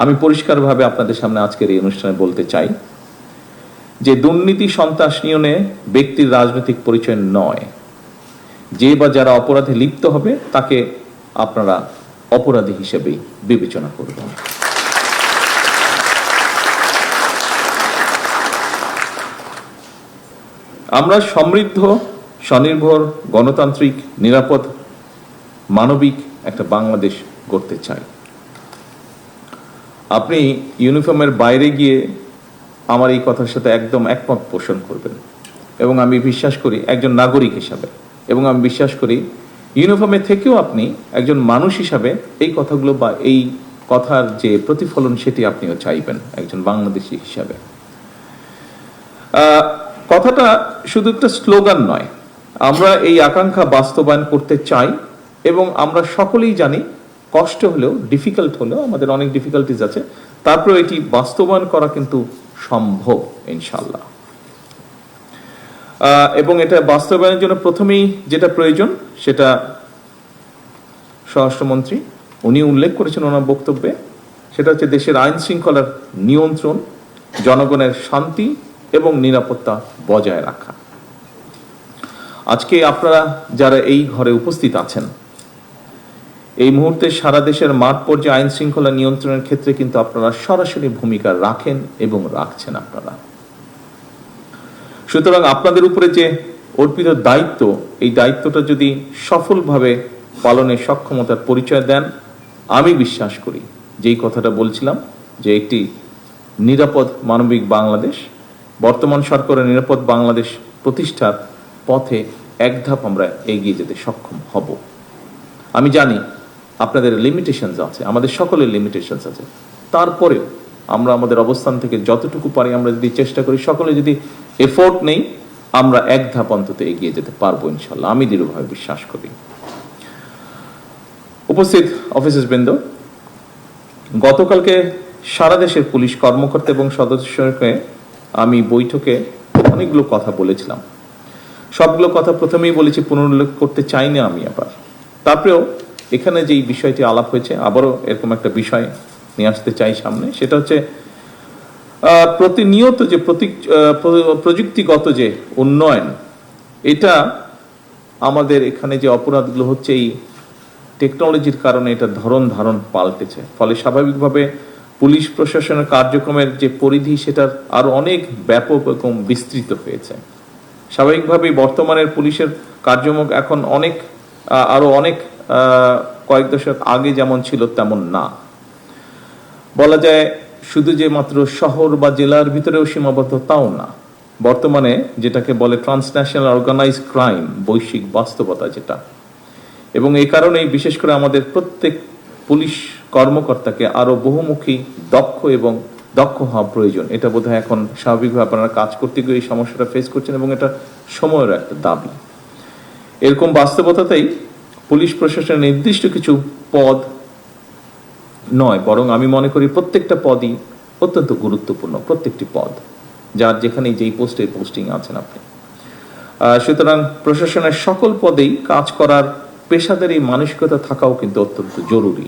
আমি পরিষ্কারভাবে আপনাদের সামনে আজকের এই অনুষ্ঠানে বলতে চাই যে দুর্নীতি সন্ত্রাস নিয়নে ব্যক্তির রাজনৈতিক পরিচয় নয়। যে বা যারা অপরাধে লিপ্ত হবে তাকে আপনারা অপরাধী হিসেবেই বিবেচনা করবেন। আমরা সমৃদ্ধ, স্বনির্ভর, গণতান্ত্রিক, নিরাপদ, মানবিক একটা বাংলাদেশ গড়তে চাই। আপনি ইউনিফর্মের বাইরে গিয়ে আমার এই কথার সাথে একদম একমত পোষণ করবেন এবং আমি বিশ্বাস করি একজন নাগরিক হিসাবে, এবং আমি বিশ্বাস করি ইউনিফর্মে থেকেও আপনি একজন মানুষ হিসাবে এই কথাগুলো বা এই কথার যে প্রতিফলন সেটি আপনিও চাইবেন একজন বাংলাদেশি হিসাবে। কথাটা শুধু একটা স্লোগান নয়, আমরা এই আকাঙ্ক্ষা বাস্তবায়ন করতে চাই এবং আমরা সকলেই জানি কষ্ট হলেও, ডিফিকাল্ট হলেও, আমাদের অনেক ডিফিকাল্টিজ আছে, তারপরে এটি বাস্তবায়ন করা কিন্তু সম্ভব ইনশাল্লাহ। এবং এটা বাস্তবায়নের জন্য প্রথমেই যেটা প্রয়োজন সেটা স্বরাষ্ট্রমন্ত্রী উনি উল্লেখ করেছেন ওনার বক্তব্যে, সেটা হচ্ছে দেশের আইন শৃঙ্খলার নিয়ন্ত্রণ, জনগণের শান্তি এবং নিরাপত্তা বজায় রাখা। আজকে আপনারা যারা এই ঘরে উপস্থিত আছেন, এই মুহূর্তে সারা দেশের মাঠ পর্যায়ে আইন শৃঙ্খলা নিয়ন্ত্রণের ক্ষেত্রে কিন্তু আপনারা সরাসরি ভূমিকা রাখেন এবং রাখছেন আপনারা। সুতরাং আপনাদের উপরে যে অর্পিত দায়িত্ব, এই দায়িত্বটা যদি সফলভাবে পালনের সক্ষমতার পরিচয় দেন, আমি বিশ্বাস করি যেই কথাটা বলছিলাম যে একটি নিরাপদ মানবিক বাংলাদেশ, বর্তমান সরকারের নিরাপদ বাংলাদেশ প্রতিষ্ঠার পথে এক ধাপ আমরা এগিয়ে যেতে সক্ষম হব। আমি জানি আপনাদের লিমিটেশনস আছে, আমাদের সকলের লিমিটেশনস আছে, তারপরেও আমরা আমাদের অবস্থান থেকে যতটুকু পারি আমরা যদি চেষ্টা করি, সকলে যদি এফোর্ট নেই, আমরা এক ধাপ অন্তত এগিয়ে যেতে পারবো ইনশাল্লাহ, আমি দৃঢ়ভাবে বিশ্বাস করি। উপস্থিত অফিসার্স বৃন্দ, গতকালকে সারা দেশের পুলিশ কর্মকর্তা এবং সদস্যকে আমি বৈঠকে অনেকগুলো কথা বলেছিলাম। সবগুলো কথা প্রথমেই বলেছি, পুনরুল্লেখ করতে চাই না আমি আবার। তারপরেও এখানে যেই বিষয়টি আলাপ হয়েছে, আবারও এরকম একটা বিষয় নিয়ে আসতে চাই সামনে, সেটা হচ্ছে প্রতিনিয়ত যে প্রযুক্তিগত যে উন্নয়ন, এটা আমাদের এখানে যে অপরাধগুলো হচ্ছে এই টেকনোলজির কারণে এটা ধারণ পাল্টেছে। ফলে স্বাভাবিকভাবে পুলিশ প্রশাসনের কার্যক্রমের যে পরিধি সেটার আরো অনেক ব্যাপক এবং বিস্তৃত হয়েছে। স্বাভাবিকভাবেই বর্তমানের পুলিশের কার্যক্রম এখন আরো অনেক কয়েক দশক আগে যেমন ছিল তেমন না। বলা যায় শুধু যে মাত্র শহর বা জেলার ভিতরেও সীমাবদ্ধ তাও না, বর্তমানে যেটাকে বলে ট্রান্সন্যাশনাল অর্গানাইজ ক্রাইম, বৈশ্বিক বাস্তবতা যেটা, এবং এই কারণেই বিশেষ করে আমাদের প্রত্যেক পুলিশ কর্মকর্তাকে আরো বহুমুখী, দক্ষ হওয়া প্রয়োজন। এটা বোধহয় এখন স্বাভাবিকভাবে আপনারা কাজ করতে গিয়ে এই সমস্যাটা ফেস করছেন এবং এটা সময়ের একটা দাবি। এরকম বাস্তবতাতেই পুলিশ প্রশাসনের নির্দিষ্ট কিছু পদ নয়, বরং আমি মনে করি প্রত্যেকটা পদই অত্যন্ত গুরুত্বপূর্ণ, প্রত্যেকটি পদ, যার যেখানে যেই পোস্টিং আছেন আপনি। সুতরাং প্রশাসনের সকল পদেই কাজ করার পেশাদারি মানসিকতা থাকাও কিন্তু অত্যন্ত জরুরি।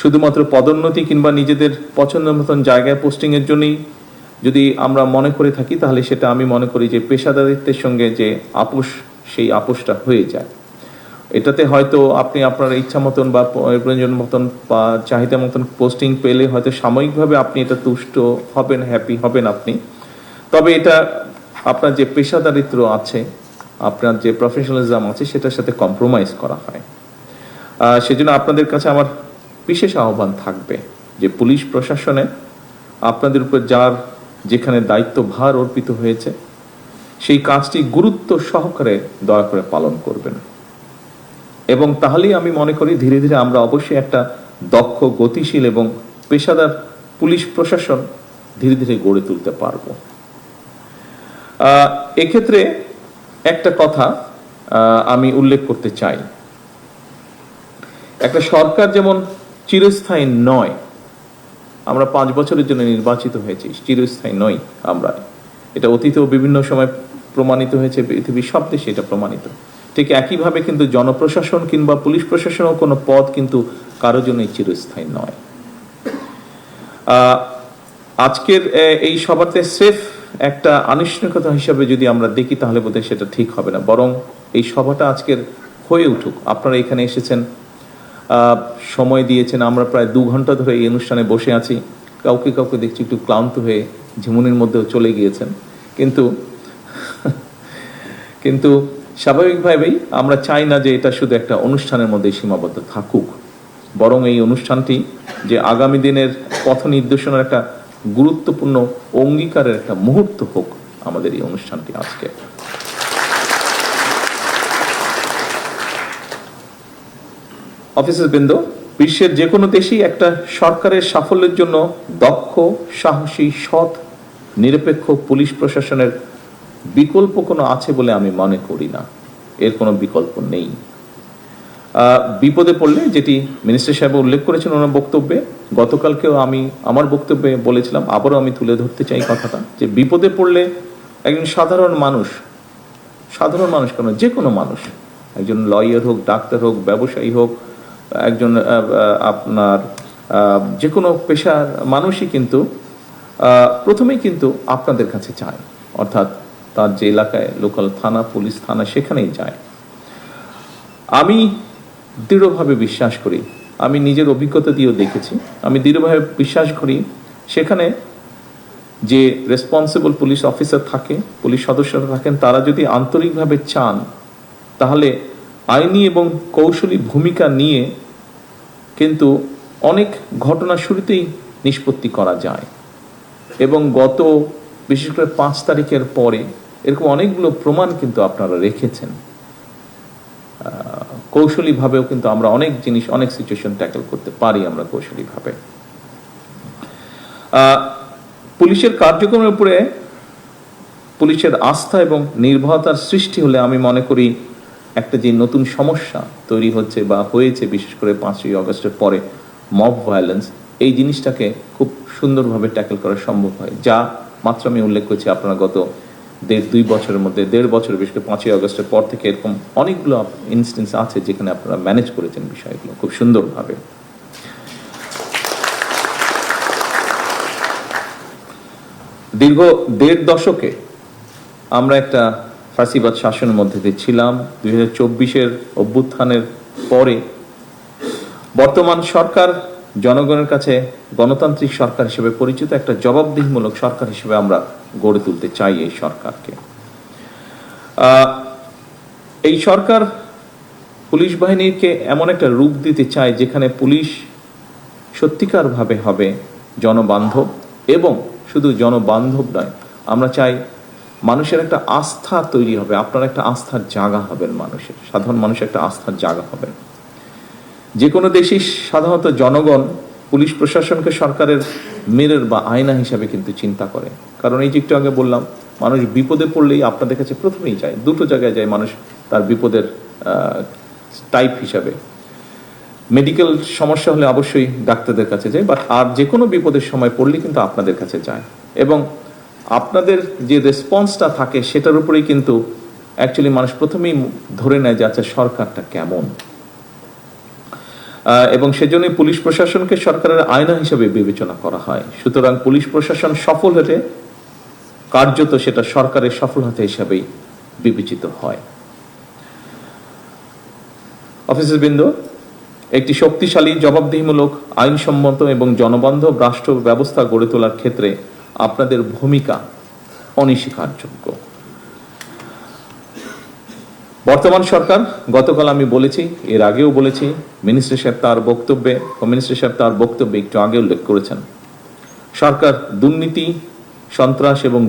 শুধুমাত্র পদোন্নতি কিংবা নিজেদের পছন্দ মতন জায়গায় পোস্টিং এর জন্যই যদি আমরা মনে করে থাকি, তাহলে সেটা আমি মনে করি যে পেশাদারিত্বের সঙ্গে যে আপোষ, সেই আপোষটা হয়ে যায়। এটাতে হয়তো আপনি আপনার ইচ্ছা মতন বা প্রয়োজন মতন বা চাহিদা মতন পোস্টিং পেলে হয়তো সাময়িকভাবে আপনি এটা তুষ্ট হবেন, হ্যাপি হবেন আপনি, তবে এটা আপনার যে পেশাদারিত্ব আছে, আপনার যে প্রফেশনালিজম আছে, সেটার সাথে কম্প্রোমাইজ করা হয়। সেজন্য আপনাদের কাছে আমার বিশেষ আহ্বান থাকবে যে পুলিশ প্রশাসনে আপনাদের উপর যার যেখানে দায়িত্ব ভার অর্পিত হয়েছে, সেই কাজটি গুরুত্ব সহকারে দয়া করে পালন করবেন, এবং তাহলেই আমি মনে করি ধীরে ধীরে আমরা অবশ্যই একটা দক্ষ, গতিশীল এবং পেশাদার পুলিশ প্রশাসন ধীরে ধীরে গড়ে তুলতে পারব। এক্ষেত্রে একটা কথা আমি উল্লেখ করতে চাই, একটা সরকার যেমন চিরস্থায়ী নয়, আমরা 5 বছরের জন্য নির্বাচিত হয়েছি, চিরস্থায়ী নই আমরা, এটা অতীতেও বিভিন্ন সময় প্রমাণিত হয়েছে, পৃথিবীর সব দেশে এটা প্রমাণিত। ঠিক একইভাবে কিন্তু জনপ্রশাসন কিংবা পুলিশ প্রশাসনও কোনো পদ কিন্তু কারো জন্যই চিরস্থায়ী নয়। আজকের এই সভাতে স্রেফ একটা আনুষ্ঠানিকতা হিসাবে যদি আমরা দেখি তাহলে বোধহয় সেটা ঠিক হবে না, বরং এই সভাটা আজকের হয়ে উঠুক। আপনারা এখানে এসেছেন, সময় দিয়েছেন, আমরা প্রায় 2 ঘন্টা ধরে এই অনুষ্ঠানে বসে আছি। কাউকে কাউকে দেখছি একটু ক্লান্ত হয়ে ঝিমুনির মধ্যেও চলে গিয়েছেন, কিন্তু স্বাভাবিকভাবেই আমরা চাই না যে এটা শুধু একটা অনুষ্ঠানের মধ্যে সীমাবদ্ধ থাকুক, বরং এই অনুষ্ঠানটি যে আগামী দিনের পথ নির্দেশনার একটা গুরুত্বপূর্ণ অঙ্গীকারের একটা মুহূর্ত হোক আমাদের এই অনুষ্ঠানটি আজকে। অফিসার বৃন্দ, বিশ্বের যে কোনো দেশেই একটা সরকারের সাফল্যের জন্য দক্ষ, সাহসী, সৎ, নিরপেক্ষ পুলিশ প্রশাসনের বিকল্প কোনো আছে বলে আমি মনে করি না। এর কোনো বিকল্প নেই। বিপদে পড়লে, যেটি মিনিস্টার সাহেব উল্লেখ করেছেন ওনার বক্তব্যে, গতকালকেও আমি আমার বক্তব্যে বলেছিলাম, আবারও আমি তুলে ধরতে চাই কথাটা, যে বিপদে পড়লে একজন সাধারণ মানুষ কেন, যে কোনো মানুষ, একজন লয়ার হোক, ডাক্তার হোক, ব্যবসায়ী হোক, একজন আপনার যে কোনো পেশার মানুষই কিন্তু প্রথমেই কিন্তু আপনাদের কাছে যায়, অর্থাৎ তার যে এলাকায় লোকাল থানা, পুলিশ থানা, সেখানেই যায়। আমি দৃঢ়ভাবে বিশ্বাস করি, আমি নিজের অভিজ্ঞতা দিয়েও দেখেছি, আমি দৃঢ়ভাবে বিশ্বাস করি সেখানে যে রেসপন্সিবল পুলিশ অফিসার থাকে, পুলিশ সদস্যরা থাকেন, তারা যদি আন্তরিকভাবে চান তাহলে আইনি এবং কৌশলী ভূমিকা নিয়ে কিন্তু অনেক ঘটনা শুরুতেই নিষ্পত্তি করা যায়। এবং গত বিশেষ করে 5 তারিখের পরে এরকম অনেকগুলো প্রমাণ কিন্তু আপনারা রেখেছেন। কৌশলীভাবেও কিন্তু আমরা অনেক জিনিস, অনেক সিচুয়েশন ট্যাকেল করতে পারি আমরা কৌশলীভাবে। পুলিশের কার্যক্রমের উপরে পুলিশের আস্থা এবং নির্ভরতার সৃষ্টি হলে আমি মনে করি একটা যে নতুন সমস্যা তৈরি হচ্ছে বা হয়েছে, বিশেষ করে 5ই আগস্টের পরে মব ভায়োলেন্স, এই জিনিসটাকে খুব সুন্দরভাবে ট্যাকেল করা সম্ভব হয়। যা মাত্র আমি উল্লেখ করছি, আপনারা গত 1.5-2 বছরের মধ্যে, 1.5 বছর, বিশেষ করে 5ই আগস্টের পর থেকে এরকম অনেকগুলো ইনস্টেন্স আছে যেখানে আপনারা ম্যানেজ করেছেন বিষয়গুলো খুব সুন্দরভাবে। দীর্ঘ 1.5 দশকে আমরা একটা ফাঁসিবাদ শাসনের মধ্যে দিয়ে ছিলাম। 2024-এর অভ্যুত্থানের পরে বর্তমান সরকার জনগণের কাছে গণতান্ত্রিক সরকার হিসেবে পরিচিত, একটা জবাবদিহিমূলক সরকার হিসেবে আমরা গড়ে তুলতে চাই এই সরকারকে। এই সরকার পুলিশ বাহিনীকে এমন একটা রূপ দিতে চায় যেখানে পুলিশ সত্যিকারভাবে হবে জনবান্ধব, এবং শুধু জনবান্ধব নয়, আমরা চাই মানুষের একটা আস্থা তৈরি হবে, আপনার একটা আস্থার জায়গা হবেন, মানুষের, সাধারণ মানুষ একটা আস্থার জায়গা হবেন। যে কোনো দেশই সাধারণত জনগণ পুলিশ প্রশাসনকে সরকারের মিরর বা আয়না হিসাবে কিন্তু চিন্তা করে। কারণ এই যে একটু আগে বললাম, মানুষ বিপদে পড়লেই আপনাদের কাছে প্রথমেই যায়, দুটো জায়গায় যায় মানুষ তার বিপদের টাইপ হিসাবে। মেডিকেল সমস্যা হলে অবশ্যই ডাক্তারদের কাছে যায়, বাট আর যে কোনো বিপদের সময় পড়লে কিন্তু আপনাদের কাছে যায়, এবং আপনাদের যে রেসপন্সটা থাকে সেটার উপরেই কিন্তু অ্যাকচুয়ালি মানুষ প্রথমেই ধরে নেয় যে আচ্ছা সরকারটা কেমন। এবং সেজন্যই পুলিশ প্রশাসনকে সরকারের আয়না হিসেবে বিবেচনা করা হয়। সুতরাং পুলিশ প্রশাসন সফল হলে কার্যত সেটা সরকারের সফলতা হিসাবেই বিবেচিত হয়। অফিসারবৃন্দ, একটি শক্তিশালী, জবাবদিহিমূলক, আইনসম্মত এবং জনবান্ধব রাষ্ট্র ব্যবস্থা গড়ে তোলার ক্ষেত্রে আপনাদের ভূমিকা অনস্বীকারযোগ্য। বর্তমান সরকার, গতকাল আমি বলেছি, এর আগেও বলেছি, মিনিস্টার সাহেব তার বক্তব্যে একটু আগে উল্লেখ করেছেন, সরকার দুর্নীতি, সন্ত্রাস এবং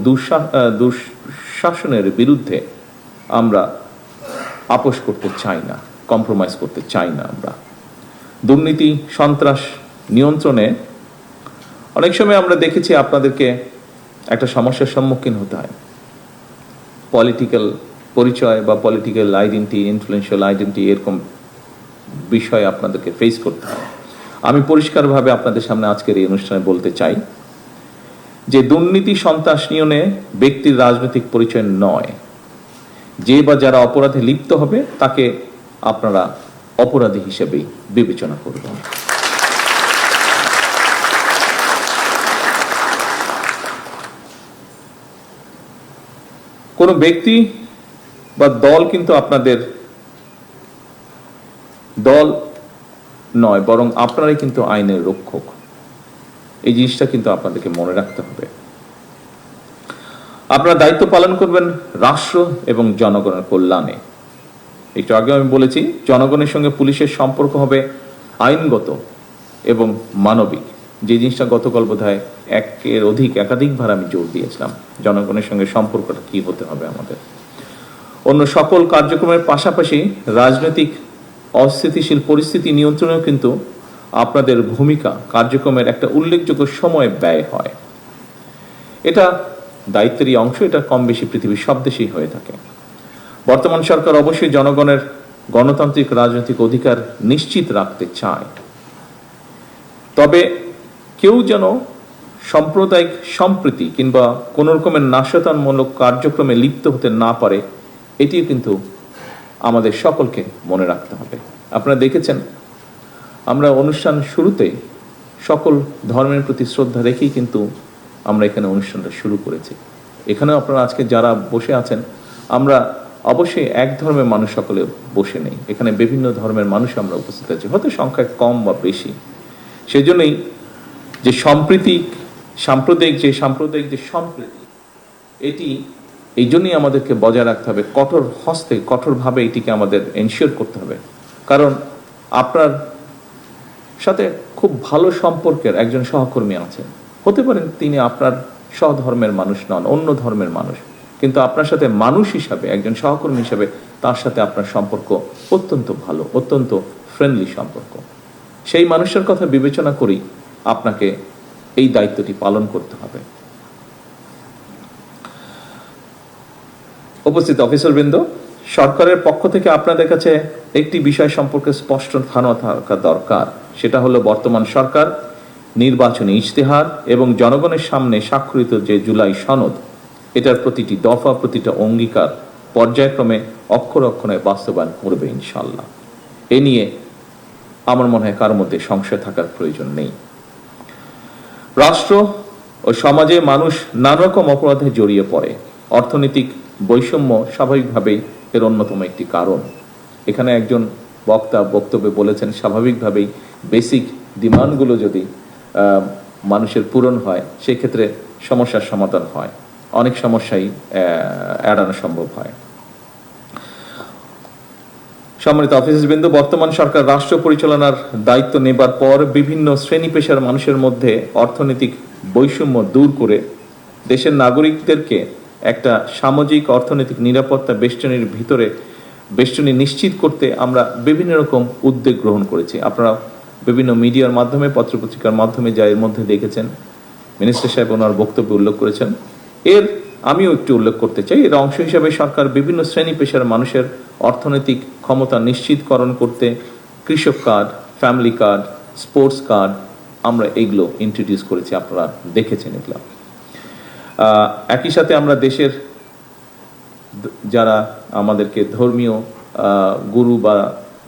দুঃশাসনের বিরুদ্ধে আমরা আপোষ করতে চাই না, কম্প্রোমাইজ করতে চাই না। আমরা দুর্নীতি, সন্ত্রাস নিয়ন্ত্রণে অনেক সময় আমরা দেখেছি আপনাদেরকে একটা সমস্যার সম্মুখীন হতে হয়। পলিটিক্যাল পরিচয় বা পলিটিক্যাল আইডেন্টি, ইনফ্লুয়েন্সিয়াল আইডেন্টি, এরকম বিষয় আপনাদেরকে ফেস করতে হয়। আমি পরিষ্কারভাবে আপনাদের সামনে আজকের এই অনুষ্ঠানে বলতে চাই যে দুর্নীতি, সন্ত্রাস নিয়ন্ত্রণে ব্যক্তির রাজনৈতিক পরিচয় নয়। যে বা যারা অপরাধে লিপ্ত হবে তাকে আপনারা অপরাধী হিসেবেই বিবেচনা করবেন। কোনো ব্যক্তি বা দল কিন্তু আপনাদের দল নয়, বরং আপনারাই কিন্তু আইনের রক্ষক। এই জিনিসটা কিন্তু আপনাদেরকে মনে রাখতে হবে। আপনারা দায়িত্ব পালন করবেন রাষ্ট্র এবং জনগণের কল্যাণে। একটু আগে আমি বলেছি, জনগণের সঙ্গে পুলিশের সম্পর্ক হবে আইনগত এবং মানবিক। যে জিনিসটা গতকাল বোধহয় একাধিকবার আমি জোর দিয়েছিলাম, জনগণের সঙ্গে সম্পর্কটা কি হতে হবে আমাদের। অন্য সকল কার্যক্রমের পাশাপাশি রাজনৈতিক অস্থিতিশীল পরিস্থিতি নিয়ন্ত্রণেও কিন্তু আপনাদের ভূমিকা কার্যক্রমের একটা উল্লেখযোগ্য সময় ব্যয় হয়। এটা দায়িত্বেরই অংশ, এটা কম বেশি পৃথিবীর সব দেশেই হয়ে থাকে। বর্তমান সরকার অবশ্যই জনগণের গণতান্ত্রিক রাজনৈতিক অধিকার নিশ্চিত রাখতে চায়, তবে কেউ যেন সাম্প্রদায়িক সম্প্রীতি কিংবা কোন রকমের নাশকতামূলক কার্যক্রমে লিপ্ত হতে না পারে, এটিও কিন্তু আমাদের সকলকে মনে রাখতে হবে। আপনারা দেখেছেন, আমরা অনুষ্ঠান শুরুতে সকল ধর্মের প্রতি শ্রদ্ধা রেখেই কিন্তু আমরা এখানে অনুষ্ঠানটা শুরু করেছি। এখানেও আপনারা আজকে যারা বসে আছেন, আমরা অবশ্যই এক ধর্মের মানুষ সকলে বসে নেই, এখানে বিভিন্ন ধর্মের মানুষ আমরা উপস্থিত আছি, হয়তো সংখ্যা কম বা বেশি। সেজন্যই যে সাম্প্রদায়িক যে সম্প্রীতি, এটি এই জন্যই আমাদেরকে বজায় রাখতে হবে, কঠোরভাবে এটিকে আমাদের এনশিওর করতে হবে। কারণ আপনার সাথে খুব ভালো সম্পর্কের একজন সহকর্মী আছেন, হতে পারেন তিনি আপনার স্বধর্মের মানুষ নন, অন্য ধর্মের মানুষ, কিন্তু আপনার সাথে মানুষ হিসাবে, একজন সহকর্মী হিসাবে তার সাথে আপনার সম্পর্ক অত্যন্ত ভালো, অত্যন্ত ফ্রেন্ডলি সম্পর্ক। সেই মানুষের কথা বিবেচনা করেই আপনাকে এই দায়িত্বটি পালন করতে হবে। উপস্থিত অফিসারবৃন্দ, সরকারের পক্ষ থেকে আপনাদের কাছে একটি বিষয় সম্পর্কে স্পষ্ট ধারণা থাকা দরকার। সেটা হলো, বর্তমান সরকার নির্বাচনী ইশতেহার এবং জনগণের সামনে স্বাক্ষরিত যে জুলাই সনদ, এটার প্রতিটি দফা, প্রতিটা অঙ্গীকার পর্যায়ক্রমে অক্ষরে অক্ষরে বাস্তবায়ন করবে ইনশাল্লাহ। এ নিয়ে আমার মনে হয় কারোর মধ্যে সংশয় থাকার প্রয়োজন নেই। রাষ্ট্র ও সমাজে মানুষ নানা রকম অপরাধে জড়িয়ে পড়ে। অর্থনৈতিক বৈষম্য স্বাভাবিকভাবেই এর অন্যতম একটি কারণ। এখানে একজন বক্তা বক্তব্যে বলেছেন, স্বাভাবিকভাবেই বেসিক ডিমান্ডগুলো যদি মানুষের পূরণ হয়, সেক্ষেত্রে সমস্যার সমাধান হয়, অনেক সমস্যাই এড়ানো সম্ভব হয়। সম্মানিত অফিসারবৃন্দ, বর্তমান সরকার রাষ্ট্র পরিচালনার দায়িত্ব নেবার পর বিভিন্ন শ্রেণী পেশার মানুষের মধ্যে অর্থনৈতিক বৈষম্য দূর করে দেশের নাগরিকদেরকে একটা সামাজিক অর্থনৈতিক নিরাপত্তা বেষ্টনী নিশ্চিত করতে আমরা বিভিন্ন রকম উদ্যোগ গ্রহণ করেছি। আপনারা বিভিন্ন মিডিয়ার মাধ্যমে, পত্রপত্রিকার মাধ্যমে যা এর মধ্যে দেখেছেন, মিনিস্টার সাহেব ওনার বক্তব্যে উল্লেখ করেছেন। আমিও একটু উল্লেখ করতে চাই, এর অংশ হিসাবে সরকার বিভিন্ন শ্রেণী পেশার মানুষের অর্থনৈতিক ক্ষমতা নিশ্চিতকরণ করতে কৃষক card, family card, sports card, আমরা এগুলো ইন্ট্রোডিউস করেছি। আপনারা দেখেছেন এগুলো। একই সাথে আমরা দেশের যারা আমাদেরকে ধর্মীয় গুরু বা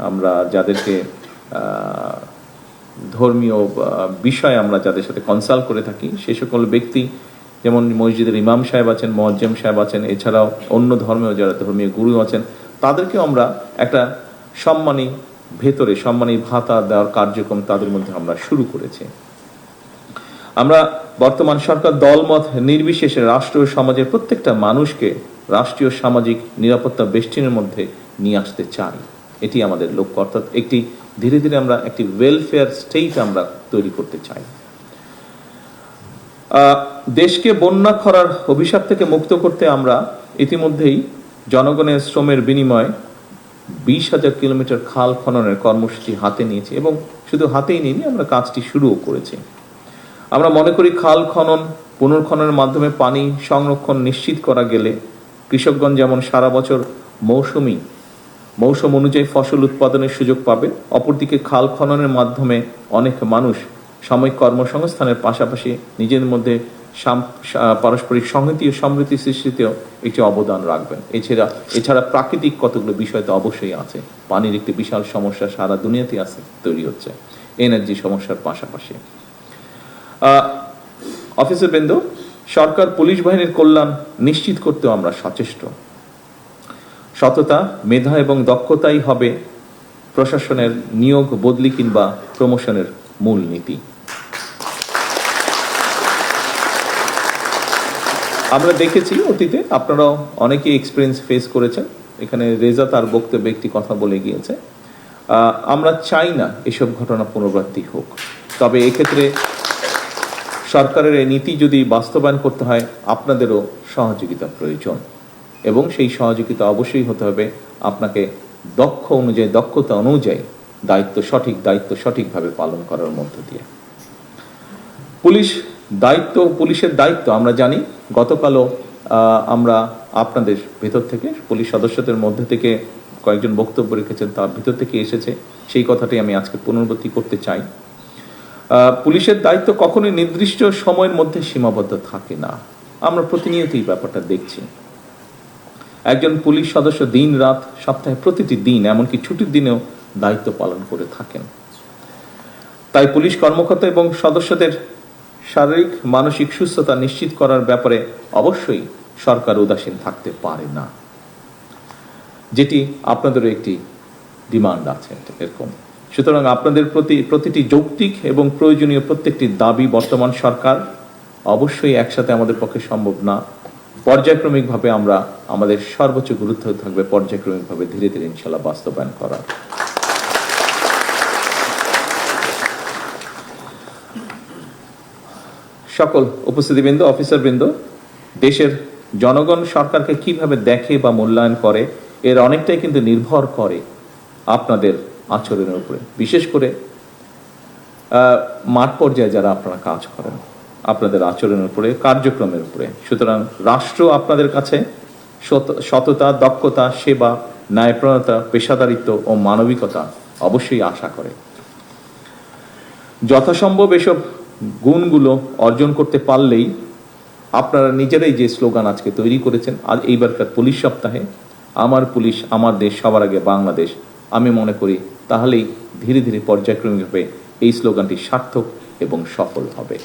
আমরা যাদেরকে ধর্মীয় বিষয়ে আমরা যাদের সাথে কনসাল্ট করে থাকি, সে সকল ব্যক্তি, যেমন মসজিদের ইমাম সাহেব আছেন, মুয়াজ্জিম সাহেব আছেন, এছাড়াও অন্য ধর্মেও যারা ধর্মীয় গুরু আছেন, তাদেরকেও আমরা একটা সম্মানী ভাতা দেওয়ার কার্যক্রম তাদের মধ্যে আমরা শুরু করেছি। আমরা বর্তমান সরকার দলমত নির্বিশেষে রাষ্ট্র ও সমাজের প্রত্যেকটা মানুষকে রাষ্ট্রীয় সামাজিক নিরাপত্তা বেষ্টনীর মধ্যে নিয়ে আসতে চাই, এটি আমাদের লক্ষ্য। অর্থাৎ ধীরে ধীরে আমরা একটি ওয়েলফেয়ার স্টেট আমরা তৈরি করতে চাই। দেশকে বন্যা খরার অভিশাপ থেকে মুক্ত করতে আমরা ইতিমধ্যেই জনগণের শ্রমের বিনিময়ে 20,000 কিলোমিটার খাল খননের কর্মসূচি হাতে নিয়েছি, এবং শুধু হাতেই নিইনি, আমরা কাজটি শুরুও করেছি। আমরা মনে করি, খাল খনন পুনর্খননের মাধ্যমে পানি সংরক্ষণ নিশ্চিত করা গেলে কৃষকগণ যেমন সারা বছর মৌসুম অনুযায়ী ফসল উৎপাদনের সুযোগ পাবে, অপরদিকে খাল খননের মাধ্যমে অনেক মানুষ সাময়িক কর্মসংস্থানের পাশাপাশি নিজের মধ্যে পারস্পরিক সংহতি ও সমৃদ্ধি সৃষ্টিতেও একটি অবদান রাখবেন। এছাড়া প্রাকৃতিক কতগুলো বিষয় তো অবশ্যই আছে। পানির একটি বিশাল সমস্যা সারা দুনিয়াতে তৈরি হচ্ছে, এনার্জি সমস্যার পাশাপাশি। অফিসারবৃন্দ, সরকার পুলিশ বাহিনীর কল্যাণ নিশ্চিত করতেও আমরা সচেষ্ট। সততা, মেধা এবং দক্ষতাই হবে প্রশাসনের নিয়োগ, বদলি কিংবা প্রমোশনের মূল নীতি। আমরা দেখেছি অতীতে, আপনারাও অনেকেই এক্সপিরিয়েন্স ফেস করেছেন। এখানে রেজা তার বক্তব্যে একটি কথা বলে গিয়েছে। আমরা চাই না এসব ঘটনা পুনরাবৃত্তি হোক, তবে এক্ষেত্রে সরকারের এই নীতি যদি বাস্তবায়ন করতে হয়, আপনাদেরও সহযোগিতা প্রয়োজন, এবং সেই সহযোগিতা অবশ্যই হতে হবে আপনাকে দক্ষতা অনুযায়ী দায়িত্ব সঠিকভাবে পালন করার মধ্য দিয়ে। পুলিশের দায়িত্ব আমরা জানি। গতকালও আমরা আপনাদের ভেতর থেকে, পুলিশ সদস্যদের মধ্যে থেকে কয়েকজন বক্তব্য রেখেছেন, তার ভিতর থেকে এসেছে, সেই কথাটি আমি আজকে পুনরাবৃত্তি করতে চাই। পুলিশের দায়িত্ব কখনোই নির্দিষ্ট সময়ের মধ্যে সীমাবদ্ধ থাকে না। আমরা প্রতিনিয়তই ব্যাপারটা দেখছি। একজন পুলিশ সদস্য দিন রাত, সপ্তাহে প্রতিটি দিন, এমনকি ছুটির দিনেও দায়িত্ব পালন করে থাকেন। তাই পুলিশ কর্মকর্তা এবং সদস্যদের শারীরিক মানসিক সুস্থতা নিশ্চিত করার ব্যাপারে অবশ্যই সরকার উদাসীন থাকতে পারে না, যেটি আপনাদেরও একটি ডিমান্ড আছে এরকম। সুতরাং আপনাদের প্রতিটি যৌক্তিক এবং প্রয়োজনীয় প্রত্যেকটি দাবি বর্তমান সরকার অবশ্যই একসাথে আমাদের পক্ষে সম্ভব না। পর্যায়ক্রমিকভাবে আমরা আমাদের সর্বোচ্চ গুরুত্ব থাকবে পর্যায়ক্রমিকভাবে ধীরে ধীরে ইনশাল্লাহ বাস্তবায়ন করা। সকল উপস্থিতিবৃন্দ, অফিসারবৃন্দ, দেশের জনগণ সরকারকে কিভাবে দেখে বা মূল্যায়ন করে, এর অনেকটাই কিন্তু নির্ভর করে আপনাদের আচরণের উপরে, বিশেষ করে মাঠ পর্যায়ে যারা আপনারা কাজ করেন, আপনাদের আচরণের উপরে, কার্যক্রমের উপরে। সুতরাং রাষ্ট্র আপনাদের কাছে সততা, দক্ষতা, সেবা, ন্যায়পরায়ণতা, পেশাদারিত্ব ও মানবিকতা অবশ্যই আশা করে। যথাসম্ভব এসব গুণগুলো অর্জন করতে পারলেই আপনারা নিজেরাই যে স্লোগান আজকে তৈরি করেছেন, আজ এইবারকার পুলিশ সপ্তাহে, আমার পুলিশ আমার দেশ, সবার আগে বাংলাদেশ, আমি মনে করি তাহলেই ধীরে ধীরে পর্যায়ক্রমিকভাবে এই স্লোগানটি সার্থক এবং সফল হবে।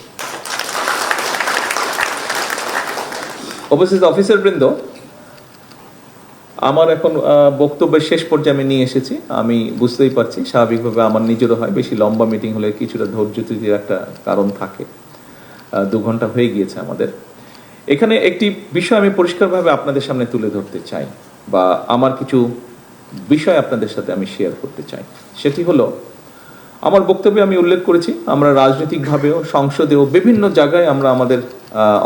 উপস্থিত অফিসারবৃন্দ, আমার এখন বক্তব্যের শেষ পর্যায়ে আমি নিয়ে এসেছি। আমি বুঝতেই পারছি, স্বাভাবিকভাবে আমার নিজেরও হয়, বেশি লম্বা মিটিং হলে কিছুটা ধৈর্যচ্যুতির একটা কারণ থাকে। 2 ঘন্টা হয়ে গিয়েছে আমাদের। এখানে একটি বিষয় আমি পরিষ্কারভাবে আপনাদের সামনে তুলে ধরতে চাই, বা আমার কিছু বিষয় আপনাদের সাথে আমি শেয়ার করতে চাই। সেটি হলো, আমার বক্তব্যে আমি উল্লেখ করেছি, আমরা রাজনৈতিকভাবেও, সংসদেও, বিভিন্ন জায়গায় আমরা আমাদের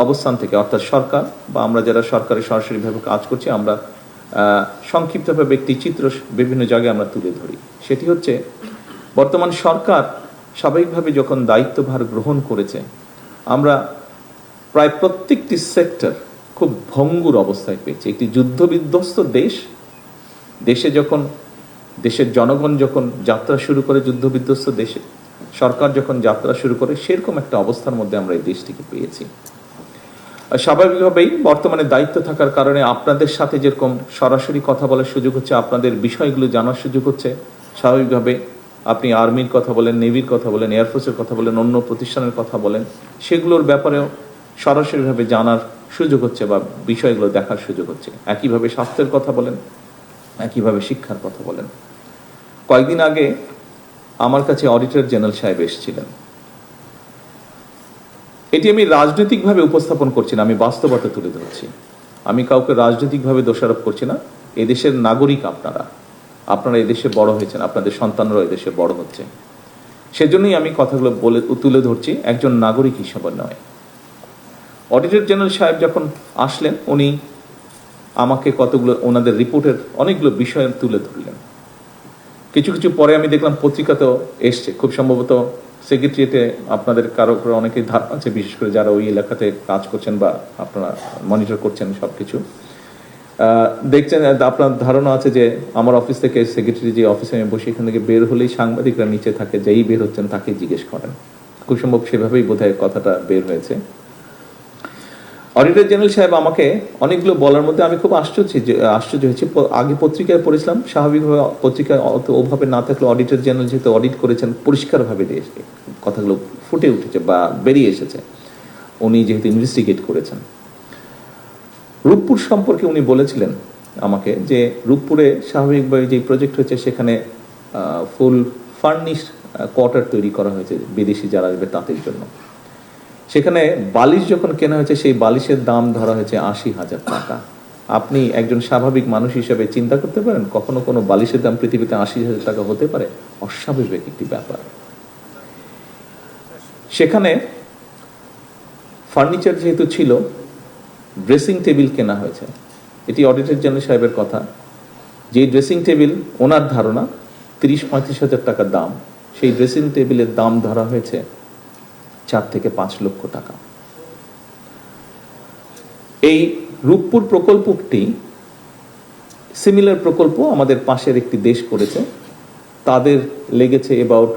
অবস্থান থেকে, অর্থাৎ সরকার বা আমরা যারা সরকারে সরাসরিভাবে কাজ করছি, আমরা সংক্ষিপ্তভাবে একটি চিত্র বিভিন্ন জায়গায় আমরা তুলে ধরি। সেটি হচ্ছে, বর্তমান সরকার স্বাভাবিকভাবে যখন দায়িত্বভার গ্রহণ করেছে, আমরা প্রায় প্রত্যেকটি সেক্টর খুব ভঙ্গুর অবস্থায় পেয়েছি। একটি যুদ্ধবিধ্বস্ত দেশে যখন দেশের জনগণ যখন যাত্রা শুরু করে, যুদ্ধবিধ্বস্ত দেশে সরকার যখন যাত্রা শুরু করে, সেরকম একটা অবস্থার মধ্যে আমরা এই দেশটিকে পেয়েছি। স্বাভাবিকভাবেই বর্তমানে দায়িত্ব থাকার কারণে আপনাদের সাথে যেরকম সরাসরি কথা বলার সুযোগ হচ্ছে, আপনাদের বিষয়গুলো জানার সুযোগ হচ্ছে, স্বাভাবিকভাবে আপনি আর্মির কথা বলেন, নেভির কথা বলেন, এয়ারফোর্সের কথা বলেন, অন্য প্রতিষ্ঠানের কথা বলেন, সেগুলোর ব্যাপারেও সরাসরিভাবে জানার সুযোগ হচ্ছে বা বিষয়গুলো দেখার সুযোগ হচ্ছে। একইভাবে স্বাস্থ্যের কথা বলেন, একইভাবে শিক্ষার কথা বলেন। কয়েকদিন আগে আমার কাছে অডিটর জেনারেল সাহেব এসেছিলেন। এটি আমি রাজনৈতিকভাবে উপস্থাপন করছি না, আমি বাস্তবতা তুলে ধরছি। আমি কাউকে রাজনৈতিকভাবে দোষারোপ করছি না। এদেশের নাগরিক আপনারা এদেশে বড় হয়েছেন, আপনাদের সন্তানরাও এদেশে বড় হচ্ছে, সেজন্যই আমি কথাগুলো তুলে ধরছি, একজন নাগরিক হিসেবে নয়। অডিটর জেনারেল সাহেব যখন আসলেন, উনি আমাকে ওনাদের রিপোর্টের অনেকগুলো বিষয় তুলে ধরলেন। কিছু পরে আমি দেখলাম পত্রিকাতেও এসছে, খুব সম্ভবত সেক্রেটারিয়েটে আপনাদের কারো অনেকেই ধারণা আছে, বিশেষ করে যারা ওই এলাকাতে কাজ করছেন বা আপনারা মনিটর করছেন সবকিছু দেখছেন, আপনার ধারণা আছে যে আমার অফিস থেকে সেক্রেটারি যে অফিসে আমি বসে, এখান থেকে বের হলেই সাংবাদিকরা নিচে থাকে, যেই বের হচ্ছেন তাকে জিজ্ঞেস করেন। খুব সম্ভব সেভাবেই বোধহয় কথাটা বের হয়েছে। অডিটর জেনারেল সাহেব আমাকে অনেকগুলো বলার মধ্যে আমি খুব আশ্চর্য হয়েছি। আগে পত্রিকায় পড়েছিলাম, স্বাভাবিকভাবে পত্রিকায় অত ওভাবে না থাকলে অডিটর জেনারেল যেহেতু অডিট করেছেন, পরিষ্কারভাবে কথাগুলো ফুটে উঠেছে বা বেরিয়ে এসেছে। উনি যেহেতু ইনভেস্টিগেট করেছেন। রূপপুর সম্পর্কে উনি বলেছিলেন আমাকে যে রূপপুরে স্বাভাবিকভাবে যে প্রজেক্ট হয়েছে সেখানে ফুল ফার্নিশ কোয়ার্টার তৈরি করা হয়েছে বিদেশি যারা আসবে তাদের জন্য। সেখানে বালিশ যখন কেনা হয়েছে সেই বালিশের দাম ধরা হয়েছে 80,000 টাকা। আপনি একজন স্বাভাবিক মানুষ হিসেবে চিন্তা করতে পারেন কখনো কোনো বালিশের দাম পৃথিবীতে 80,000 টাকা হতে পারে? অস্বাভাবিক একটি ব্যাপার। সেখানে ফার্নিচার যেহেতু ছিল, ড্রেসিং টেবিল কেনা হয়েছে। এটি অডিটর জেনারেল সাহেবের কথা, যে ড্রেসিং টেবিল ওনার ধারণা 30-35,000 টাকার দাম, সেই ড্রেসিং টেবিলের দাম ধরা হয়েছে 4 থেকে 5 লক্ষ টাকা। এই রূপপুর প্রকল্পটি সিমিলার প্রকল্প আমাদের পাশের একটি দেশ করেছে, তাদের লেগেছে অ্যাবাউট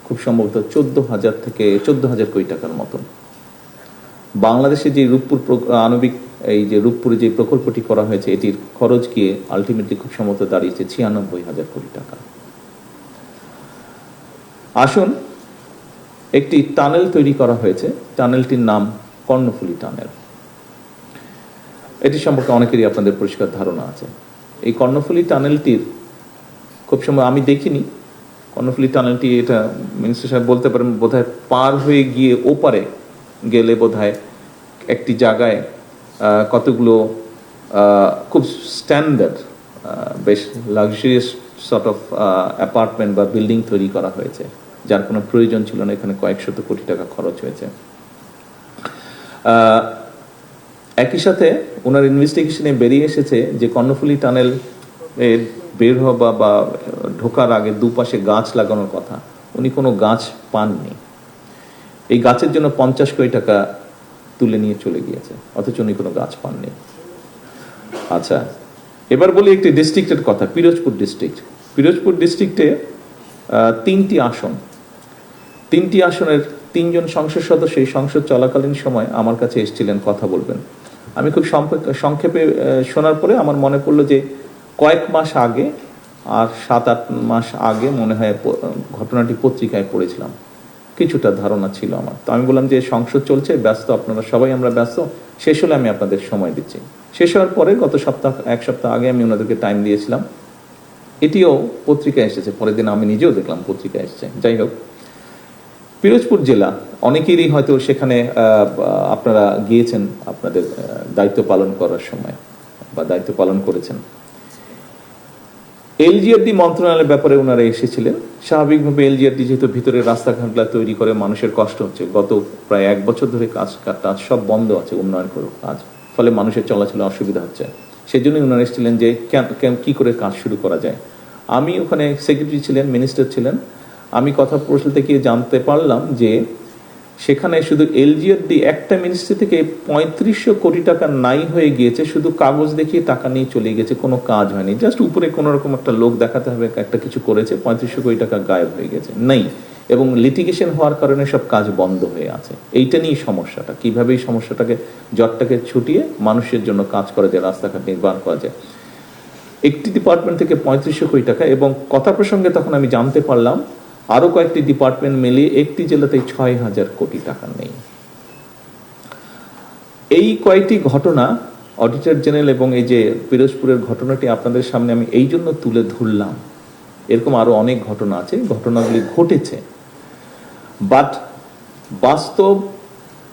খুব সম্ভবত 14,000 থেকে 14,000 কোটি টাকার মতন। বাংলাদেশে যে রূপপুর আণবিক এই যে রূপপুরে যে প্রকল্পটি করা হয়েছে এটির খরচ গিয়ে আলটিমেটলি খুব সম্ভবত দাঁড়িয়েছে 96,000 কোটি টাকা। আসুন, একটি টানেল তৈরি করা হয়েছে, টানেলটির নাম কর্ণফুলী টানেল। এটি সম্পর্কে অনেকেরই আপনাদের পরিষ্কার ধারণা আছে। এই কর্ণফুলী টানেলটির খুব সময় আমি দেখিনি। কর্ণফুলী টানেলটি এটা মিনিস্টার সাহেব বলতে পারেন বোধহয় পার হয়ে গিয়ে ওপারে গেলে বোধহয় একটি জায়গায় কতগুলো খুব স্ট্যান্ডার্ড বেশ লাক্সারিয়াস সর্ট অফ অ্যাপার্টমেন্ট বা বিল্ডিং তৈরি করা হয়েছে, যার কোনো প্রয়োজন ছিল না। এখানে কয়েক শত কোটি টাকা খরচ হয়েছে। একই সাথে ওনার ইনভেস্টিগেশনে বেরিয়ে এসেছে যে কর্ণফুলী টানেল এর বের হওয়া বা ঢোকার আগে দুপাশে গাছ লাগানোর কথা, উনি কোনো গাছ পাননি। এই গাছের জন্য 50 কোটি টাকা তুলে নিয়ে চলে গিয়েছে, অথচ উনি কোনো গাছ পাননি। আচ্ছা, এবার বলি একটি ডিস্ট্রিক্টের কথা, পিরোজপুর ডিস্ট্রিক্ট। পিরোজপুর ডিস্ট্রিক্টে 3টি আসন, 3টি আসনের 3 জন সংসদ সদস্য এই সংসদ চলাকালীন সময় আমার কাছে এসেছিলেন কথা বলবেন। আমি খুব সংক্ষেপে শোনার পরে আমার মনে পড়লো যে কয়েক মাস আগে আর 7-8 মাস আগে মনে হয় ঘটনাটি পত্রিকায় পড়েছিলাম, কিছুটা ধারণা ছিল আমার। তো আমি বললাম যে সংসদ চলছে, ব্যস্ত আপনারা সবাই, আমরা ব্যস্ত, শেষ হলে আমি আপনাদের সময় দিচ্ছি। শেষ হওয়ার পরে গত এক সপ্তাহ আগে আমি ওনাদেরকে টাইম দিয়েছিলাম, এটিও পত্রিকায় এসেছে, পরের দিন আমি নিজেও দেখলাম পত্রিকায় এসেছে। যাই হোক, পিরোজপুর জেলা অনেকেরই হয়তো সেখানে আপনারা গিয়েছেন আপনাদের দায়িত্ব পালন করার সময় বা দায়িত্ব পালন করেছেন। এলজিআরডি মন্ত্রণালয়ের ব্যাপারে ওনারা এসেছিলেন। স্বাভাবিকভাবে এলজিআরডি যেহেতু ভিতরে রাস্তাঘাটগুলো তৈরি করে মানুষের কষ্ট হচ্ছে, গত প্রায় 1 বছর ধরে কাজ সব বন্ধ আছে, উন্নয়ন কাজ, ফলে মানুষের চলাচলে অসুবিধা হচ্ছে। সেই জন্যই ওনারা এসেছিলেন যে কি করে কাজ শুরু করা যায়। আমি ওখানে সেক্রেটারি ছিলেন, মিনিস্টার ছিলেন। আমি কথা পরিষদে গিয়ে জানতে পারলাম যে সেখানে শুধু এলজিআরডি একটা মিনিস্ট্রি থেকে 3500 কোটি টাকা নাই হয়ে গিয়েছে, শুধু কাগজ দেখিয়ে টাকা নিয়ে চলে গেছে, কোনো কাজ হয়নি। জাস্ট উপরে কোনো রকম একটা লোক দেখাতে হবে একটা কিছু করেছে, 3500 কোটি টাকা গায়েব হয়ে গেছে, নেই। এবং লিটিগেশন হওয়ার কারণে সব কাজ বন্ধ হয়ে আছে। এইটা নিয়ে সমস্যাটা, কিভাবে এই সমস্যাটাকে জটটাকে ছুটিয়ে মানুষের জন্য কাজ করা যায়, রাস্তাঘাট নির্মাণ করা যায়। একটি ডিপার্টমেন্ট থেকে 3500 কোটি টাকা, এবং কথা প্রসঙ্গে তখন আমি জানতে পারলাম আরো কয়েকটি ডিপার্টমেন্ট মিলিয়ে একটি জেলাতে 6,000 কোটি টাকা নেই। এই কয়েকটি ঘটনা অডিটর জেনারেল এবং এই যে পিরোজপুরের ঘটনাটি আপনাদের সামনে আমি এই জন্য তুলে ধরলাম। এরকম আরো অনেক ঘটনা আছে, ঘটনাগুলি ঘটেছে, বাট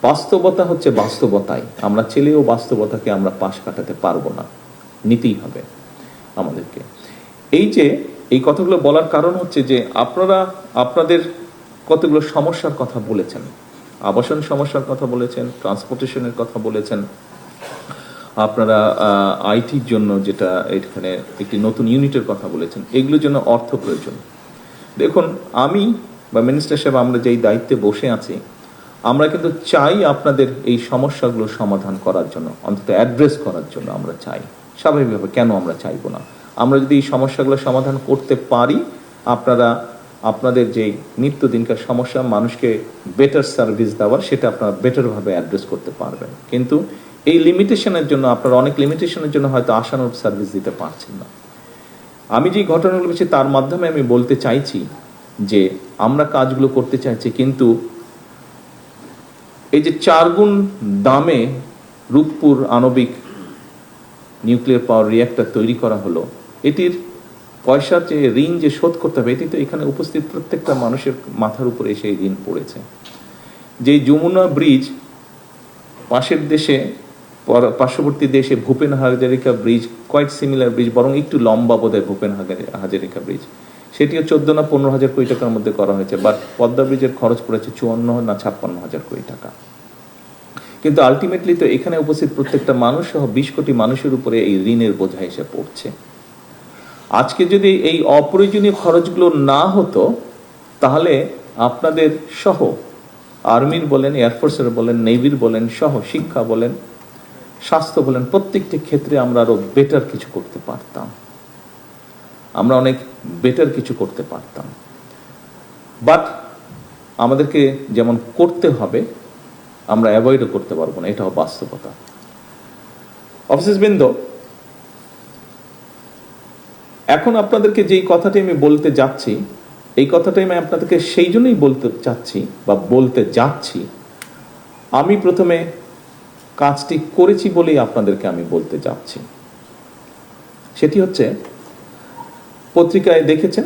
বাস্তবতা হচ্ছে বাস্তবতাই। আমরা ছেলেও বাস্তবতাকে আমরা পাশ কাটাতে পারবো না, নিতেই হবে আমাদেরকে। এই কথাগুলো বলার কারণ হচ্ছে যে আপনারা আপনাদের কতগুলো সমস্যার কথা বলেছেন, আবাসন সমস্যার কথা বলেছেন, ট্রান্সপোর্টেশনের কথা বলেছেন, আপনারা আইটির জন্য যেটা এখানে একটি নতুন ইউনিটের কথা বলেছেন, এগুলোর জন্য অর্থ প্রয়োজন। দেখুন, আমি বা মিনিস্টার সাহেব আমরা যেই দায়িত্বে বসে আছি, আমরা কিন্তু চাই আপনাদের এই সমস্যাগুলো সমাধান করার জন্য, অন্তত অ্যাড্রেস করার জন্য আমরা চাই। স্বাভাবিকভাবে কেন আমরা চাইবো না? আমরা যদি এই সমস্যাগুলো সমাধান করতে পারি, আপনারা আপনাদের যে নিত্যদিনকার সমস্যা, মানুষকে বেটার সার্ভিস দেওয়ার, সেটা আপনারা বেটারভাবে অ্যাড্রেস করতে পারবেন। কিন্তু এই লিমিটেশনের জন্য, আপনারা অনেক লিমিটেশনের জন্য হয়তো আশানুরূপ সার্ভিস দিতে পারছেন না। আমি যে ঘটনাগুলো বলছি তার মাধ্যমে আমি বলতে চাইছি যে আমরা কাজগুলো করতে চাইছি, কিন্তু এই যে 4 গুণ দামে রূপপুর আণবিক নিউক্লিয়ার পাওয়ার রিঅ্যাক্টর তৈরি করা হলো, এটির পয়সার যে ঋণ যে শোধ করতে হবে, এটি তো এখানে উপস্থিত প্রত্যেকটা মানুষের মাথার উপরে এসে ঋণ পড়েছে। যে যমুনা ব্রিজ পাশের দেশে, পার্শ্ববর্তী দেশে Bhupen Hazarika bridge, quite similar bridge, বরং একটু লম্বা বোধহয় ভূপেন হাজারিকা ব্রিজ, সেটিও 14 না 15 হাজার কোটি টাকার মধ্যে করা হয়েছে। বাট পদ্মা ব্রিজের খরচ পড়েছে 54 না 56 হাজার কোটি টাকা। কিন্তু আলটিমেটলি তো এখানে উপস্থিত প্রত্যেকটা মানুষ সহ 20 কোটি মানুষের উপরে এই ঋণের বোঝা এসে পড়ছে। আজকে যদি এই অপ্রয়োজনীয় খরচগুলো না হতো, তাহলে আপনাদের সহ আর্মির বলেন, এয়ারফোর্সের বলেন, নেভির বলেন, সহ শিক্ষা বলেন, স্বাস্থ্য বলেন, প্রত্যেকটি ক্ষেত্রে আমরা আরো বেটার কিছু করতে পারতাম। আমরা অনেক বেটার কিছু করতে পারতাম। বাট আমাদেরকে যেমন করতে হবে, আমরা অ্যাভয়েডও করতে পারবো না, এটাও বাস্তবতা। অফিসার্সবৃন্দ, এখন আপনাদেরকে যেই কথাটি আমি বলতে যাচ্ছি, এই কথাটাই আমি আপনাদেরকে সেই জন্যই বলতে চাচ্ছি বা বলতে যাচ্ছি। আমি প্রথমে কাজটি করেছি বলেই আপনাদেরকে আমি বলতে যাচ্ছি। সেটি হচ্ছে, পত্রিকায় দেখেছেন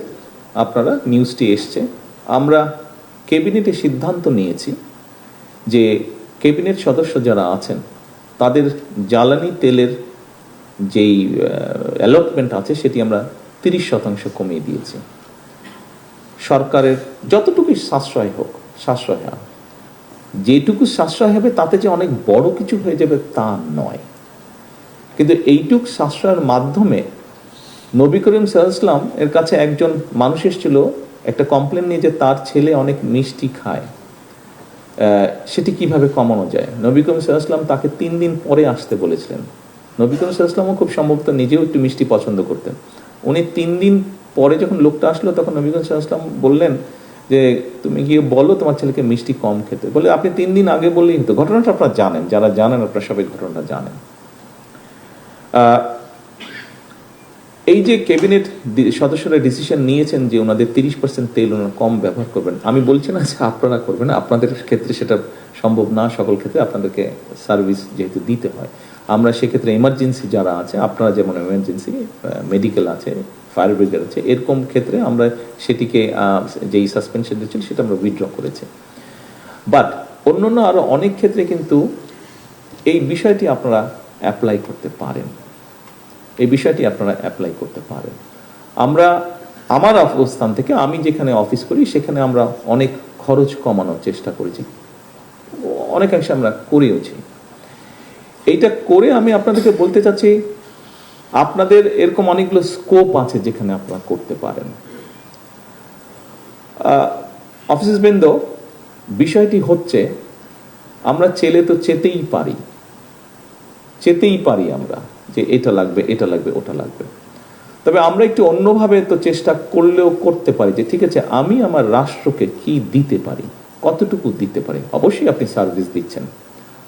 আপনারা, নিউজটি এসছে, আমরা ক্যাবিনেটে সিদ্ধান্ত নিয়েছি যে ক্যাবিনেট সদস্য যারা আছেন তাদের জ্বালানি তেলের যেই অ্যালটমেন্ট আছে সেটি আমরা 30% কমিয়ে দিয়েছি। সরকারের যতটুকু সাশ্রয় হোক, সাশ্রয় হয়, যেটুকু সাশ্রয় হবে তাতে যে অনেক বড় কিছু হয়ে যাবে তা নয়, কিন্তু এইটুক সাশ্রয়ের মাধ্যমে নবী করিম সাল্লাল্লাহু আলাইহি ওয়াসাল্লাম এর কাছে একজন মানুষ এসেছিল একটা কমপ্লেন নিয়ে যে তার ছেলে অনেক মিষ্টি খায়, সেটি কিভাবে কমানো যায়। নবী করিম সাল্লাল্লাহু আলাইহি ওয়াসাল্লাম তাকে 3 দিন পরে আসতে বলেছিলেন। নবী করিম সাল্লাল্লাহু আলাইহি ওয়াসাল্লামও খুব সম্ভবত নিজেও একটু মিষ্টি পছন্দ করতেন। উনি 3 দিন পরে যখন লোকটা আসলো, তখন নবী করিম সাল্লাল্লাহু আলাইহি ওয়াসাল্লাম বললেন যে তুমি গিয়ে বলো তোমার ছেলেকে মিষ্টি কম খেতে। বলে আপনি 3 দিন আগে বললেই হতো। ঘটনাটা আপনারা জানেন, যারা জানেন আপনারা সবাই ঘটনাটা জানেন। এই যে ক্যাবিনেট সদস্যরা ডিসিশন নিয়েছেন যে ওনাদের 30% তেল ওনারা কম ব্যবহার করবেন, আমি বলছি না যে আপনারা করবেন, আপনাদের ক্ষেত্রে সেটা সম্ভব না, সকল ক্ষেত্রে আপনাদেরকে সার্ভিস যেহেতু দিতে হয়। আমরা সেক্ষেত্রে এমার্জেন্সি যারা আছে, আপনারা যেমন এমার্জেন্সি মেডিকেল আছে, ফায়ার ব্রিগেড আছে, এরকম ক্ষেত্রে আমরা সেটিকে যেই সাসপেনশন দিচ্ছিল সেটা আমরা উইথড্র করেছি। বাট অন্যান্য আরো অনেক ক্ষেত্রে কিন্তু এই বিষয়টি আপনারা অ্যাপ্লাই করতে পারেন, এই বিষয়টি আপনারা অ্যাপ্লাই করতে পারেন। আমরা আমার অবস্থান থেকে, আমি যেখানে অফিস করি সেখানে আমরা অনেক খরচ কমানোর চেষ্টা করেছি, অনেকাংশে আমরা করেওছি। এইটা করে আমি আপনাদেরকে বলতে চাচ্ছি, আপনাদের এরকম অনেকগুলো স্কোপ আছে যেখানে আপনারা করতে পারেন। অফিসার্সবৃন্দ, বিষয়টি হচ্ছে আমরা চেলে তো চেতেই পারি আমরা যে এটা লাগবে, এটা লাগবে, ওটা লাগবে। তবে আমরা একটু অন্যভাবে তো চেষ্টা করলেও করতে পারি যে ঠিক আছে, আমি আমার রাষ্ট্রকে কি দিতে পারি, কতটুকু দিতে পারি। অবশ্যই আপনি সার্ভিস দিচ্ছেন,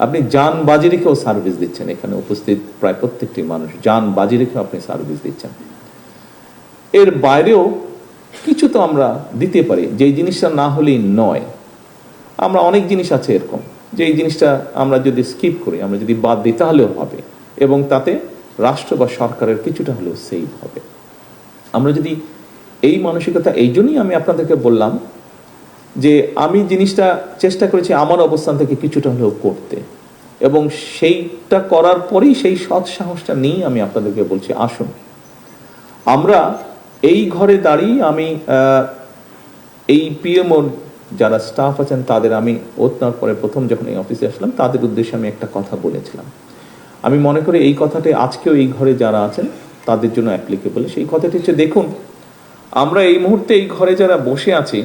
আপনি জান বাজি রেখেও সার্ভিস দিচ্ছেন। এখানে উপস্থিত প্রায় প্রত্যেকটি মানুষ জান বাজি রেখেও আপনি সার্ভিস দিচ্ছেন। এর বাইরেও কিছু তো আমরা দিতে পারি, যেই জিনিসটা না হলেই নয়। আমরা অনেক জিনিস আছে এরকম যে এই জিনিসটা আমরা যদি স্কিপ করি, আমরা যদি বাদ দিই তাহলেও হবে, এবং তাতে রাষ্ট্র বা সরকারের কিছুটা হলেও সেভ হবে। আমরা যদি এই মানসিকতা, এই জন্যই আমি আপনাদেরকে বললাম যে আমি জিনিসটা চেষ্টা করেছি আমার অবস্থান থেকে কিছুটা হলেও করতে, এবং সেইটা করার পরেই সেই সৎ সাহসটা নিয়ে আমি আপনাদেরকে বলছি, আসুন আমরা এই ঘরে দাঁড়িয়ে, আমি এই পিএমও যারা স্টাফ আছেন তাদের আমি ওত নেওয়ার পরে প্রথম যখন এই অফিসে আসলাম, তাদের উদ্দেশ্যে আমি একটা কথা বলেছিলাম। আমি মনে করি এই কথাটি আজকেও এই ঘরে যারা আছেন তাদের জন্য অ্যাপ্লিকেবল। সেই কথাটি হচ্ছে, দেখুন আমরা এই মুহূর্তে এই ঘরে যারা বসে আছি,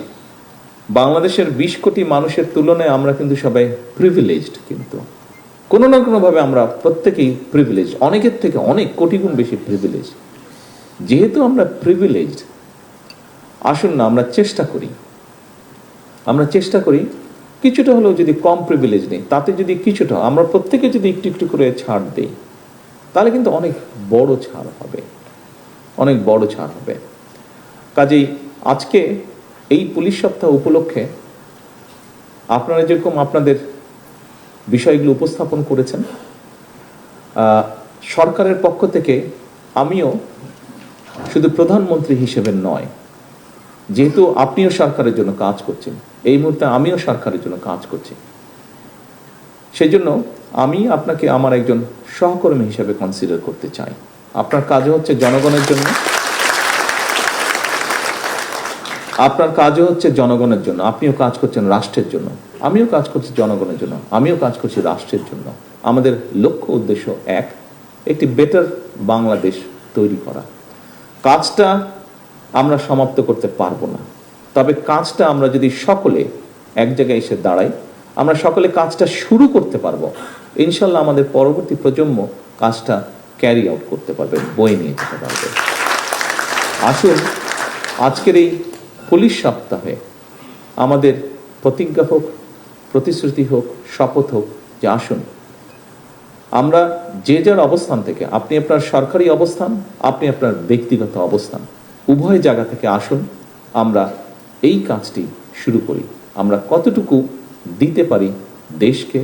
বাংলাদেশের 20 কোটি মানুষের তুলনায় আমরা কিন্তু সবাই প্রিভিলেজড, কিন্তু কোনো না কোনোভাবে আমরা প্রত্যেকেই প্রিভিলেজড, অনেকের থেকে অনেক কোটি গুণ বেশি প্রিভিলেজড। যেহেতু আমরা প্রিভিলেজড, আসুন না আমরা চেষ্টা করি কিছুটা হলেও যদি কম প্রিভিলেজ নেই, তাতে যদি কিছুটা আমরা প্রত্যেকে যদি একটু একটু করে ছাড় দেই, তাহলে কিন্তু অনেক বড় ছাড় হবে। কাজেই আজকে এই পুলিশ সপ্তাহ উপলক্ষে আপনারা যেরকম আপনাদের বিষয়গুলো উপস্থাপন করেছেন। সরকারের পক্ষ থেকে আমিও শুধু প্রধানমন্ত্রী হিসেবে নয়, যেহেতু আপনিও সরকারের জন্য কাজ করছেন, এই মুহূর্তে আমিও সরকারের জন্য কাজ করছি, সেই জন্য আমি আপনাকে আমার একজন সহকর্মী হিসেবে কনসিডার করতে চাই। আপনার কাজ হচ্ছে জনগণের জন্য, আপনার কাজও হচ্ছে জনগণের জন্য। আপনিও কাজ করছেন রাষ্ট্রের জন্য, আমিও কাজ করছি জনগণের জন্য, আমিও কাজ করছি রাষ্ট্রের জন্য। আমাদের লক্ষ্য উদ্দেশ্য একটি বেটার বাংলাদেশ তৈরি করা। কাজটা আমরা সমাপ্ত করতে পারবো না, তবে কাজটা আমরা যদি সকলে এক জায়গায় এসে দাঁড়াই, আমরা সকলে কাজটা শুরু করতে পারবো। ইনশাল্লাহ আমাদের পরবর্তী প্রজন্ম কাজটা ক্যারি আউট করতে পারবে, বয়ে নিয়ে যেতে পারবে। আসুন আজকের এই পুলিশ সপ্তাহে আমাদের প্রতিজ্ঞা হোক, প্রতিশ্রুতি হোক, শপথ হোক যে আসুন আমরা যে যার অবস্থান থেকে, আপনি আপনার সরকারি অবস্থান, আপনি আপনার ব্যক্তিগত অবস্থান, উভয় জায়গা থেকে আসুন আমরা এই কাজটি শুরু করি। আমরা কতটুকু দিতে পারি দেশকে,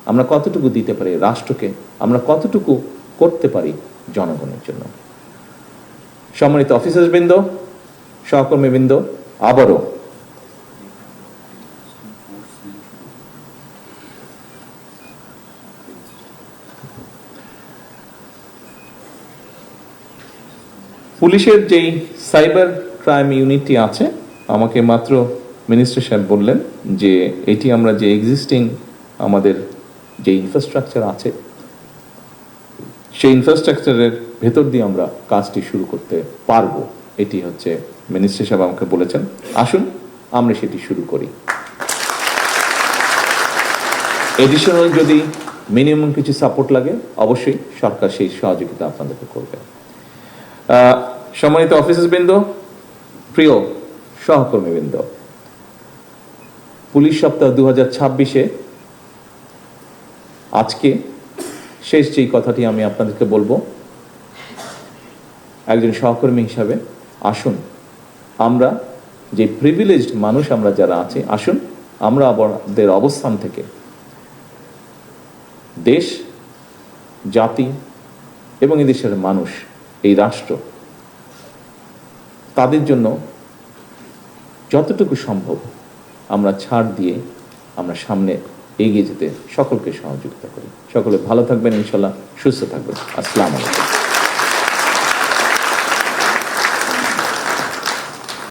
আমরা কতটুকু দিতে পারি রাষ্ট্রকে, আমরা কতটুকু করতে পারি জনগণের জন্য। সম্মানিত অফিসারবৃন্দ, সহকর্মীবৃন্দ, আবারও পুলিশের যেই সাইবার ক্রাইম ইউনিটটি আছে, আমাকে মাত্র মিনিস্টার সাহেব বললেন যে এটি আমরা যে এক্সিস্টিং আমাদের যে ইনফ্রাস্ট্রাকচার আছে, সেই ইনফ্রাস্ট্রাকচারের ভেতর দিয়ে আমরা কাজটি শুরু করতে পারবো। এটি হচ্ছে মিনিস্টার সাহেব আমাকে বলেছেন। আসুন আমরা সেটি শুরু করি। এডিশনাল যদি মিনিমাম কিছু সাপোর্ট লাগে, অবশ্যই সরকার সেই সহযোগিতা আপনাদেরকে করবে। সম্মানিত অফিসারবৃন্দ, প্রিয় সহকর্মীবৃন্দ, পুলিশ সপ্তাহ 2026-এ আজকে শেষ যেই কথাটি আমি আপনাদেরকে বলবো, একজন সহকর্মী হিসাবে আসুন আমরা যে প্রিভিলেজড মানুষ আমরা যারা আছি, আসুন আমরা আমাদের অবস্থান থেকে দেশ, জাতি এবং এই দেশের মানুষ, এই রাষ্ট্র, তাদের জন্য যতটুকু সম্ভব আমরা ছাড় দিয়ে আমরা সামনে এগিয়ে যেতে সকলকে সহযোগিতা করি। সকলে ভালো থাকবেন, ইনশাল্লাহ সুস্থ থাকবেন। আসসালামু আলাইকুম।